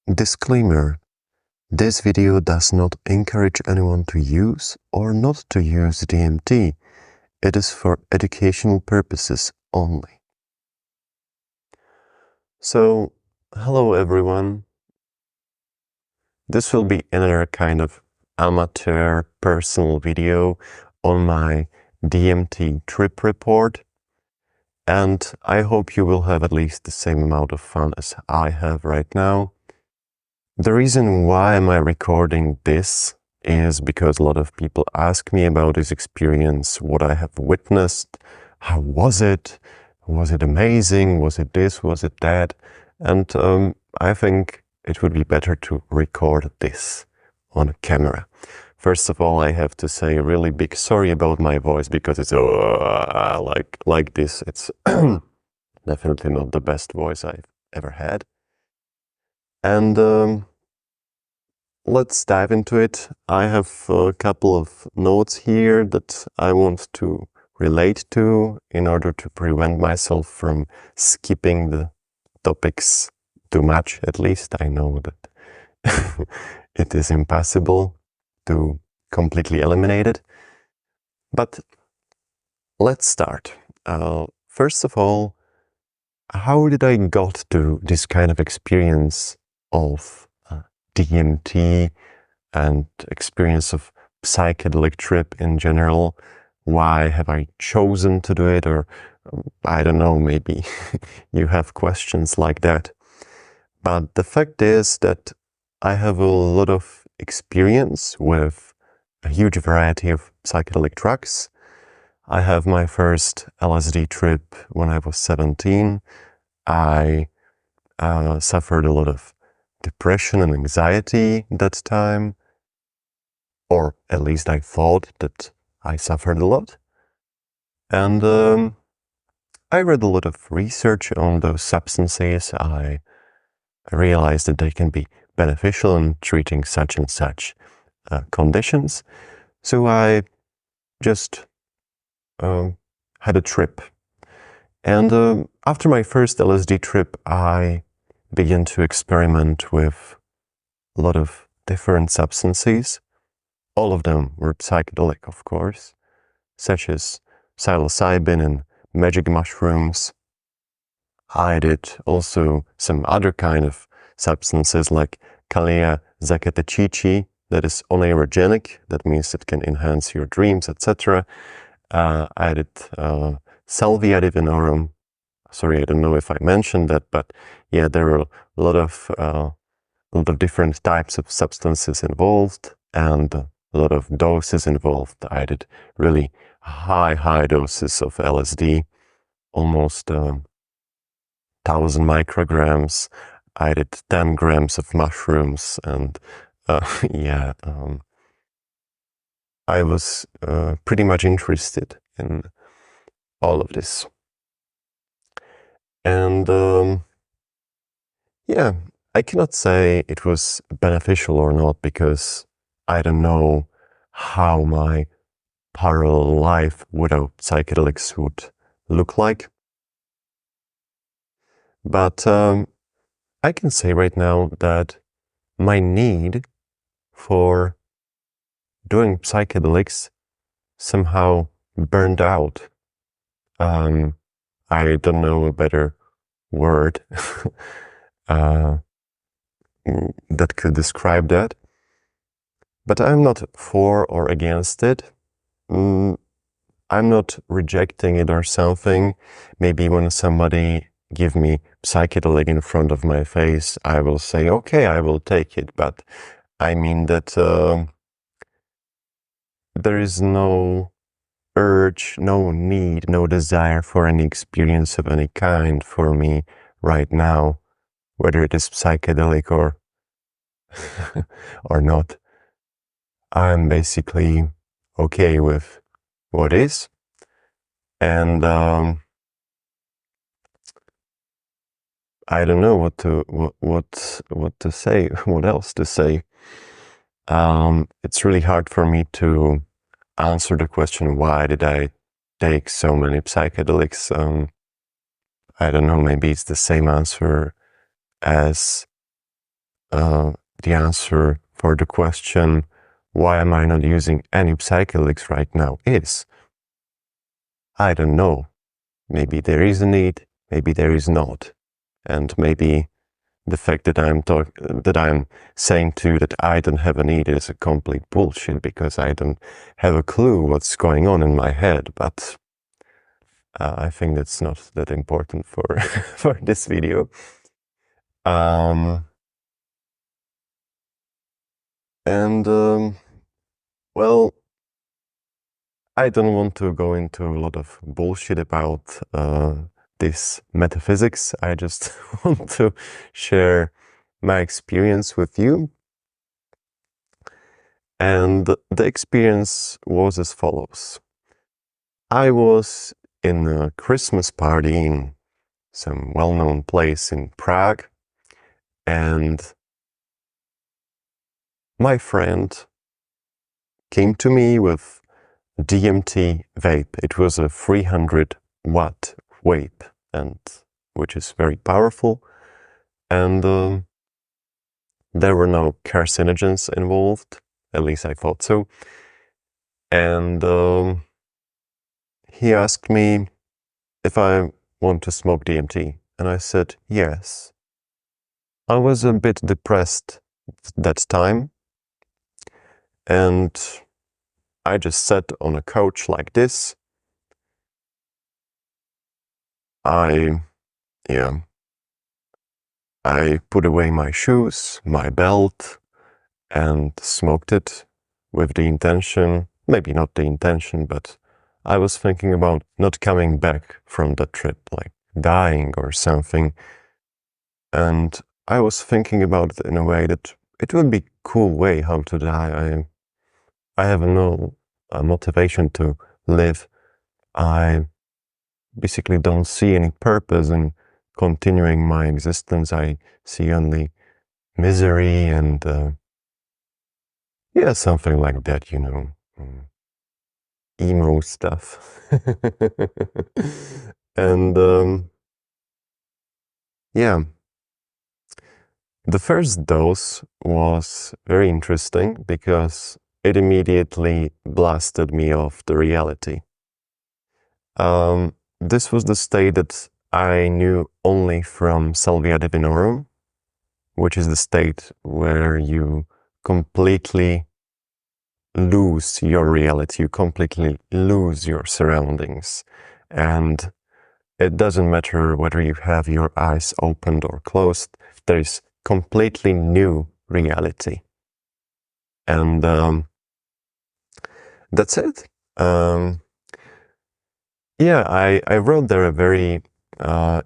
Disclaimer: this video does not encourage anyone to use or not to use DMT. It is for educational purposes only. So, hello everyone. This will be another kind of amateur personal video on my DMT Trip Report, and I hope you will have at least the same amount of fun as I have right now. The reason why am I recording this is because a lot of people ask me about this experience, what I have witnessed, how was it? Was it amazing? Was it this? Was it that? And I think it would be better to record this on camera. First of all, I have to say a really big sorry about my voice because it's like this. It's definitely not the best voice I've ever had. And let's dive into it. I have a couple of notes here that I want to relate to in order to prevent myself from skipping the topics too much. At least I know that it is impossible to completely eliminate it. But let's start. First of all, how did I got to this kind of experience of DMT and experience of psychedelic trip in general? Why have I chosen to do it? Or I don't know, maybe you have questions like that. But the fact is that I have a lot of experience with a huge variety of psychedelic drugs. I have my first LSD trip when I was 17. I suffered a lot of depression and anxiety that time, or at least I thought that I suffered a lot. And I read a lot of research on those substances. I realized that they can be beneficial in treating such and such conditions. So I just had a trip. And after my first LSD trip, I began to experiment with a lot of different substances. All of them were psychedelic, of course, such as psilocybin and magic mushrooms. I did also some other kind of substances like Kalea zakatachichi, that is oneirogenic, that means it can enhance your dreams, etc. I did salvia divinorum. Sorry, I don't know if I mentioned that, but yeah, there were a lot of different types of substances involved and a lot of doses involved. I did really high doses of LSD, almost 1,000 micrograms. I did 10 grams of mushrooms, and yeah, I was pretty much interested in all of this. And yeah, I cannot say it was beneficial or not because I don't know how my parallel life without psychedelics would look like. But I can say right now that my need for doing psychedelics somehow burned out. I don't know a better word that could describe that. But I'm not for or against it. I'm not rejecting it or something. Maybe when somebody give me psychedelic in front of my face, I will say, okay, I will take it. But I mean that there is no urge, no need, no desire for any experience of any kind for me right now, whether it is psychedelic or or not. I'm basically okay with what is, and I don't know what to say, what else to say. It's really hard for me to answer the question, why did I take so many psychedelics? I don't know, maybe it's the same answer as the answer for the question, why am I not using any psychedelics right now, is, I don't know. Maybe there is a need, maybe there is not. And maybe the fact that I'm saying to you that I don't have a need is a complete bullshit, because I don't have a clue what's going on in my head. But I think that's not that important for for this video. Well, I don't want to go into a lot of bullshit about this metaphysics. I just want to share my experience with you. And the experience was as follows. I was in a Christmas party in some well-known place in Prague, and my friend came to me with DMT vape. It was a 300-watt vape, and which is very powerful, and there were no carcinogens involved, at least I thought so. And he asked me if I want to smoke DMT, and I said yes. I was a bit depressed that time, and I just sat on a couch like this. I put away my shoes, my belt, and smoked it with the intention, maybe not the intention, but I was thinking about not coming back from the trip, like dying or something. And I was thinking about it in a way that it would be a cool way how to die. I have no motivation to live. I basically don't see any purpose in continuing my existence. I see only misery and yeah, something like that, you know, emo stuff. And yeah, the first dose was very interesting because it immediately blasted me off the reality. This was the state that I knew only from Salvia Divinorum, which is the state where you completely lose your reality, you completely lose your surroundings. And it doesn't matter whether you have your eyes opened or closed, there is completely new reality. And that's it. Yeah, I wrote there a very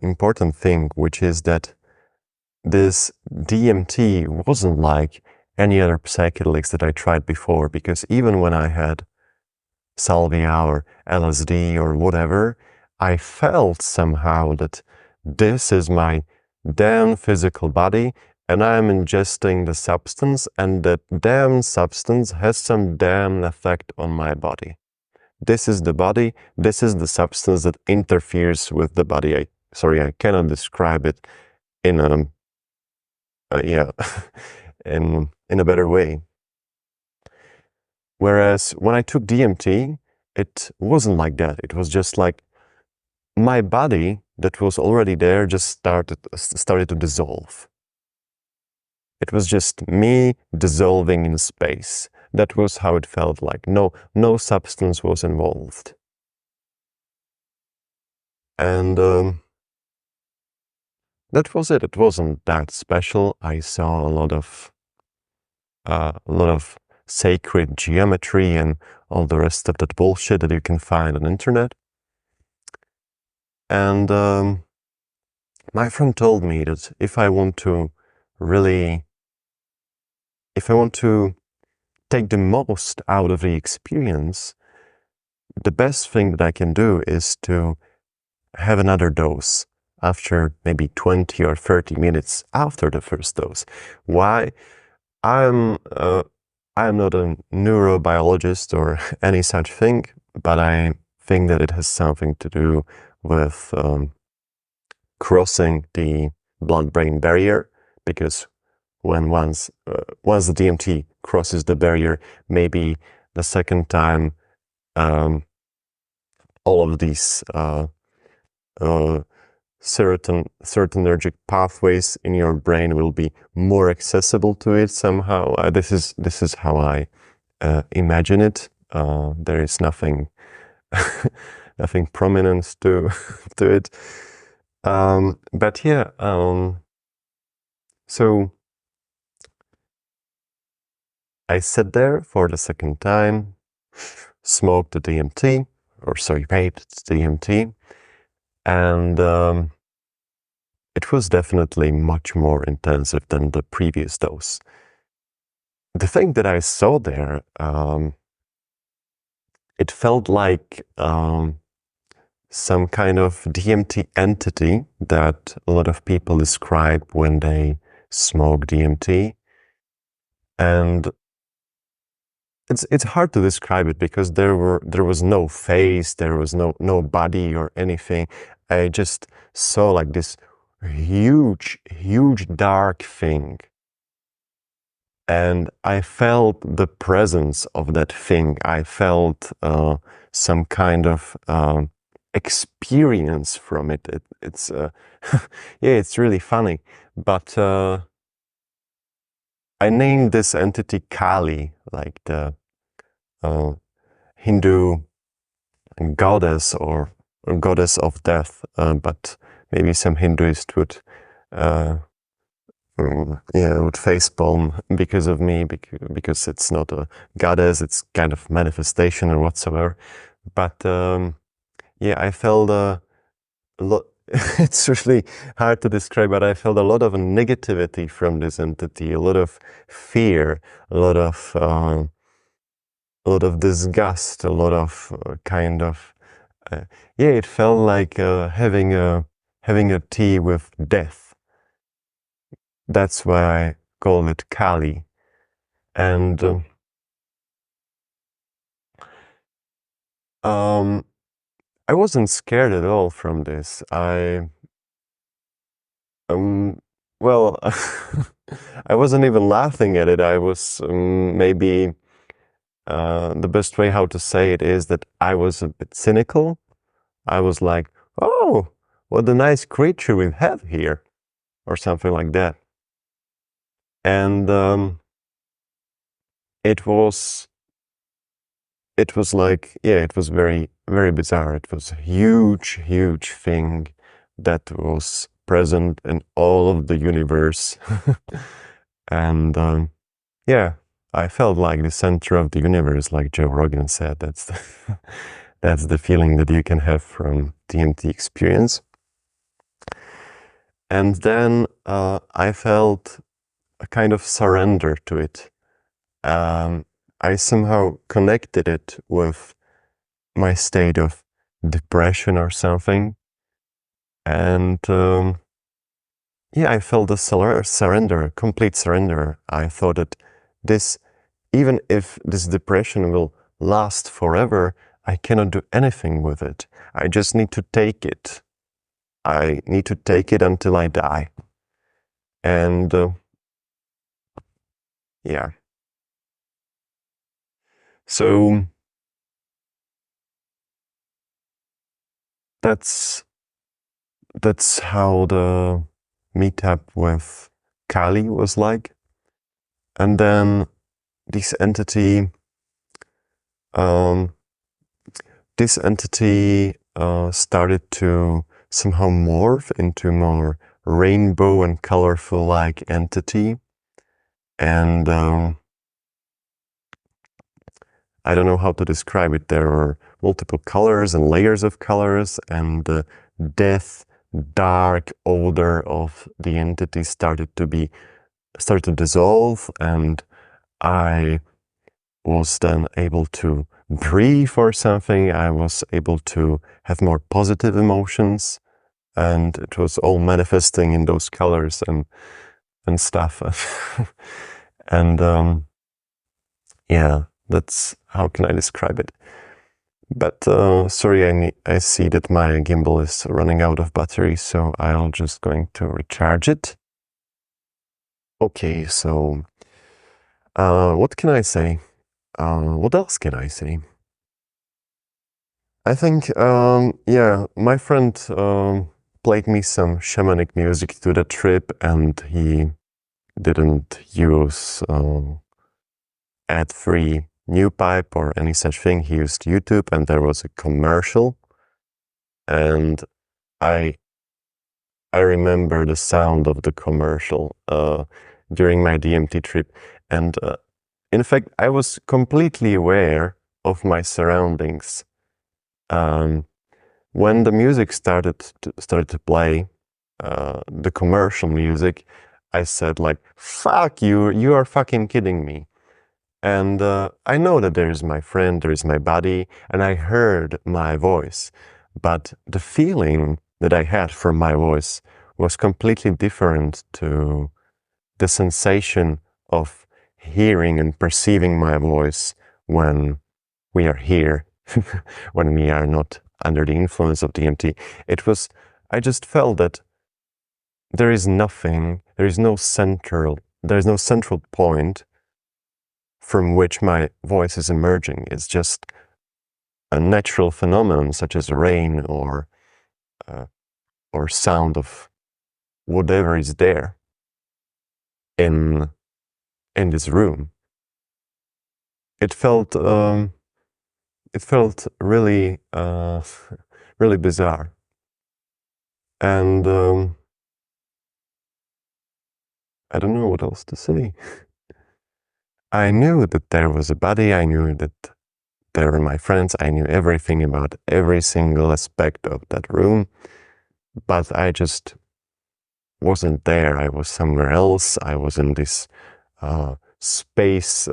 important thing, which is that this DMT wasn't like any other psychedelics that I tried before, because even when I had salvia or LSD or whatever, I felt somehow that this is my damn physical body and I am ingesting the substance, and that damn substance has some damn effect on my body. This is the body, this is the substance that interferes with the body. I cannot describe it in a in a better way. Whereas when I took DMT, it wasn't like that. It was just like my body that was already there just started to dissolve. It was just me dissolving in space. That was how it felt like. No substance was involved. And that was it. It wasn't that special. I saw a lot of sacred geometry and all the rest of that bullshit that you can find on the internet. And my friend told me that if I want to take the most out of the experience, the best thing that I can do is to have another dose after maybe 20 or 30 minutes after the first dose. Why? I'm not a neurobiologist or any such thing, but I think that it has something to do with crossing the blood-brain barrier, because when once the DMT crosses the barrier, maybe the second time, all of these serotonergic pathways in your brain will be more accessible to it somehow. This is how I imagine it. There is nothing nothing prominent to to it. But yeah, so I sat there for the second time, smoked the DMT, or sorry, vaped DMT, and it was definitely much more intensive than the previous dose. The thing that I saw there, it felt like some kind of DMT entity that a lot of people describe when they smoke DMT. And it's hard to describe it because there was no face, there was no body or anything. I just saw like this huge dark thing, and I felt the presence of that thing. I felt some kind of experience from it. It's yeah, it's really funny, but I named this entity Kali, like the Hindu goddess or goddess of death, but maybe some Hinduist would would facepalm because of me, because it's not a goddess, it's kind of manifestation or whatsoever. But yeah, I felt a lot. It's really hard to describe, but I felt a lot of negativity from this entity, a lot of fear, a lot of disgust, a lot of kind of yeah. It felt like having a tea with death. That's why I call it Kali, and I wasn't scared at all from this. Well, I wasn't even laughing at it. I was maybe the best way how to say it is that I was a bit cynical. I was like, oh, what a nice creature we have here, or something like that. And it was like, yeah, it was very, very bizarre. It was a huge thing that was present in all of the universe. And yeah, I felt like the center of the universe, like Joe Rogan said. That's that's the feeling that you can have from DMT experience. And then I felt a kind of surrender to it. I somehow connected it with my state of depression or something. And yeah, I felt a surrender, complete surrender. I thought that this, even if this depression will last forever, I cannot do anything with it. I just need to take it. I need to take it until I die. And yeah. So that's how the meetup with Kali was like. And then this entity um, started to somehow morph into more rainbow and colorful like entity. And I don't know how to describe it. There were multiple colors and layers of colors, and the death, dark odor of the entity started to dissolve, and I was then able to breathe or something. I was able to have more positive emotions, and it was all manifesting in those colors and stuff. And yeah, that's how can I describe it. But sorry, I see that my gimbal is running out of battery, so I'll just going to recharge it. Okay, so what can I say? What else can I say? I think, yeah, my friend played me some shamanic music to the trip, and he didn't use ad-free new pipe or any such thing. He used YouTube, and there was a commercial, and I I remember the sound of the commercial during my DMT trip, and in fact, I was completely aware of my surroundings. Um, when the music started to play, the commercial music, I said like, "Fuck you! You are fucking kidding me!" And I know that there is my friend, there is my buddy, and I heard my voice, but the feeling that I had from my voice was completely different to the sensation of hearing and perceiving my voice when we are here, when we are not under the influence of DMT. I just felt that there is nothing, there is no central point from which my voice is emerging. It's just a natural phenomenon such as rain uh, or sound of whatever is there in in this room. It felt really really bizarre, and I don't know what else to say. I knew that there was a body. I knew that there were my friends. I knew everything about every single aspect of that room, but I just wasn't there. I was somewhere else. I was in this space,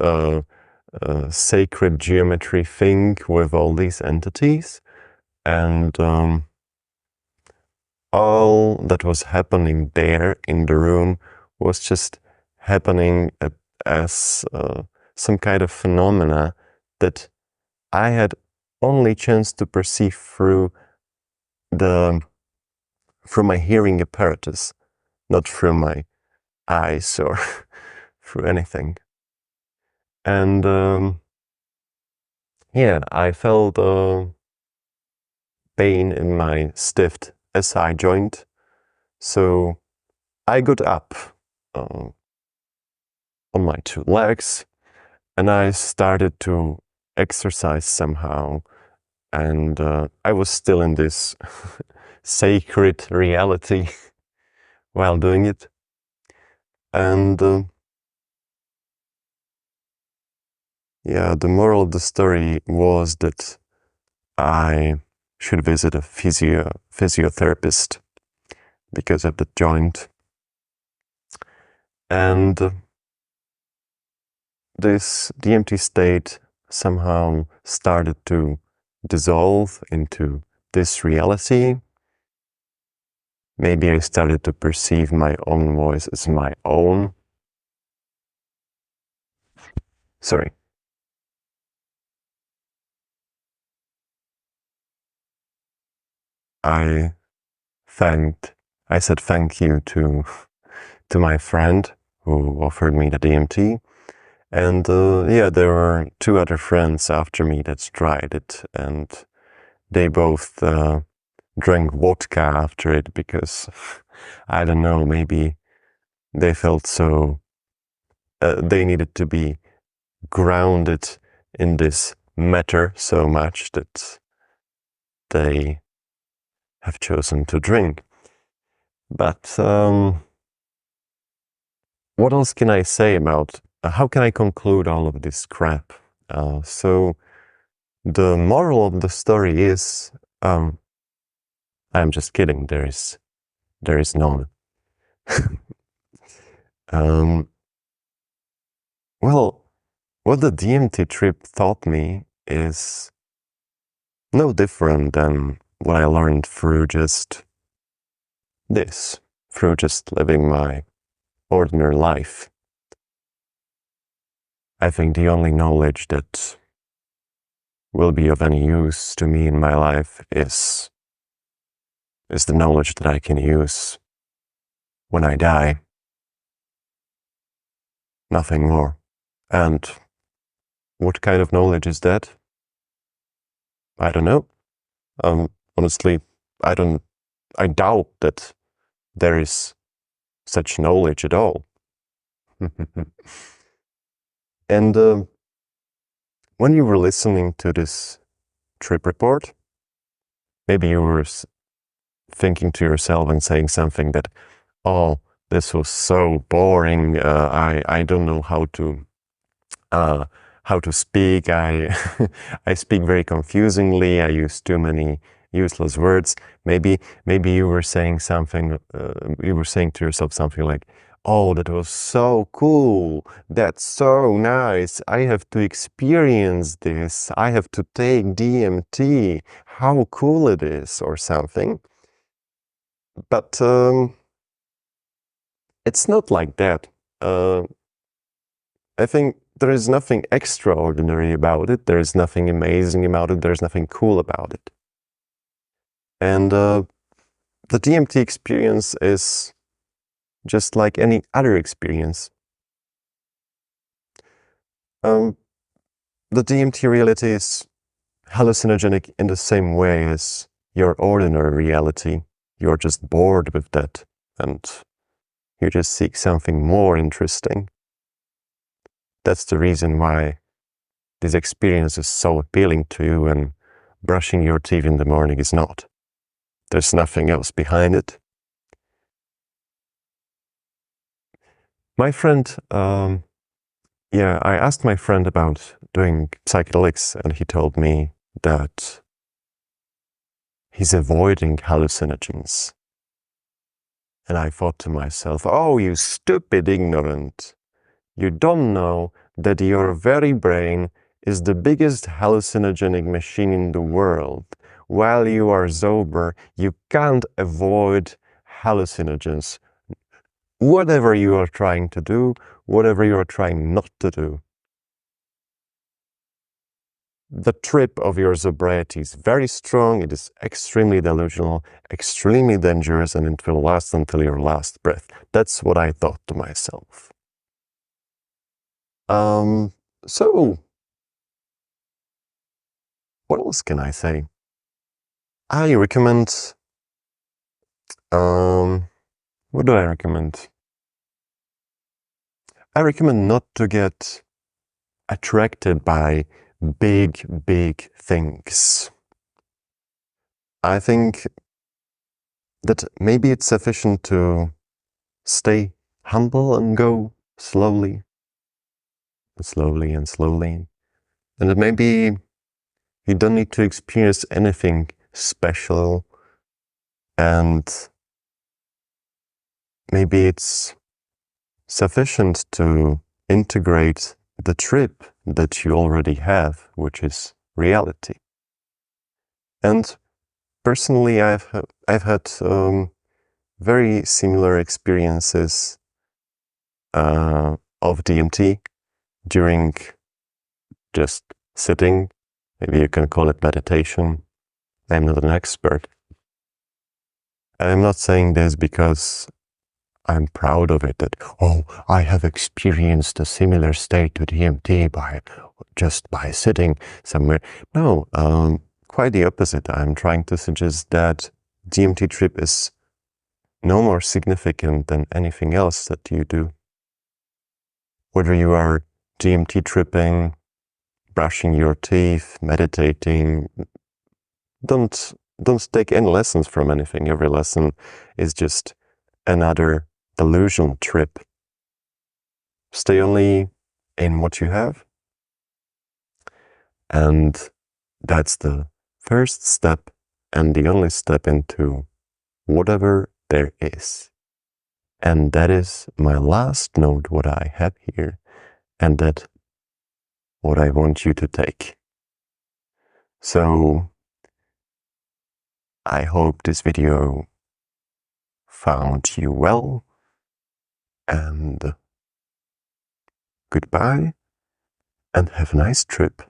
sacred geometry thing with all these entities, and all that was happening there in the room was just happening as some kind of phenomena that I had only chance to perceive the through my hearing apparatus, not through my eyes or through anything. And yeah, I felt pain in my stiff SI joint, so I got up uh, on my two legs, and I started to exercise somehow. And I was still in this sacred reality while doing it. And yeah, the moral of the story was that I should visit a physiotherapist because of the joint. And this DMT state somehow started to dissolve into this reality. Maybe I started to perceive my own voice as my own. Sorry. I thanked, I said thank you to my friend who offered me the DMT. And yeah, there were two other friends after me that tried it, and they both drank vodka after it because I don't know, maybe they felt so they needed to be grounded in this matter so much that they have chosen to drink. But what else can I say about how can I conclude all of this crap? So the moral of the story is I'm just kidding. There is none. um, well, what the DMT trip taught me is no different than what I learned through just this, through just living my ordinary life. I think the only knowledge that will be of any use to me in my life is the knowledge that I can use when I die. nothing more. And what kind of knowledge is that? I don't know. Honestly, I doubt that there is such knowledge at all. And when you were listening to this trip report, maybe you were thinking to yourself and saying something that, oh, this was so boring. I don't know how to speak. I speak very confusingly. I use too many useless words. Maybe you were saying something. You were saying to yourself something like, "Oh, that was so cool. That's so nice. I have to experience this. I have to take DMT. How cool it is," or something. But it's not like that. I think there is nothing extraordinary about it. There is nothing amazing about it. There's nothing cool about it. And the DMT experience is just like any other experience. The DMT reality is hallucinogenic in the same way as your ordinary reality. You're just bored with that and you just seek something more interesting. That's the reason why this experience is so appealing to you and brushing your teeth in the morning is not. There's nothing else behind it. My friend, I asked my friend about doing psychedelics and he told me that he's avoiding hallucinogens. And I thought to myself, oh, you stupid ignorant. You don't know that your very brain is the biggest hallucinogenic machine in the world. While you are sober, you can't avoid hallucinogens. Whatever you are trying to do, whatever you are trying not to do. The trip of your sobriety is very strong, it is extremely delusional, extremely dangerous, and it will last until your last breath. That's what I thought to myself. So, what else can I say? I recommend, what do I recommend? I recommend not to get attracted by big things. I think that maybe it's sufficient to stay humble and go slowly. And that maybe you don't need to experience anything special, and maybe it's sufficient to integrate the trip that you already have, which is reality. And personally, I've had very similar experiences of DMT during just sitting. Maybe you can call it meditation. I'm not an expert. I'm not saying this because I'm proud of it, that, oh, I have experienced a similar state to DMT just by sitting somewhere. No, quite the opposite. I'm trying to suggest that DMT trip is no more significant than anything else that you do. Whether you are DMT tripping, brushing your teeth, meditating, don't take any lessons from anything. Every lesson is just another delusional trip. Stay only in what you have. And that's the first step and the only step into whatever there is. And that is my last note, what I have here, and that what I want you to take. So I hope this video found you well, and goodbye and have a nice trip.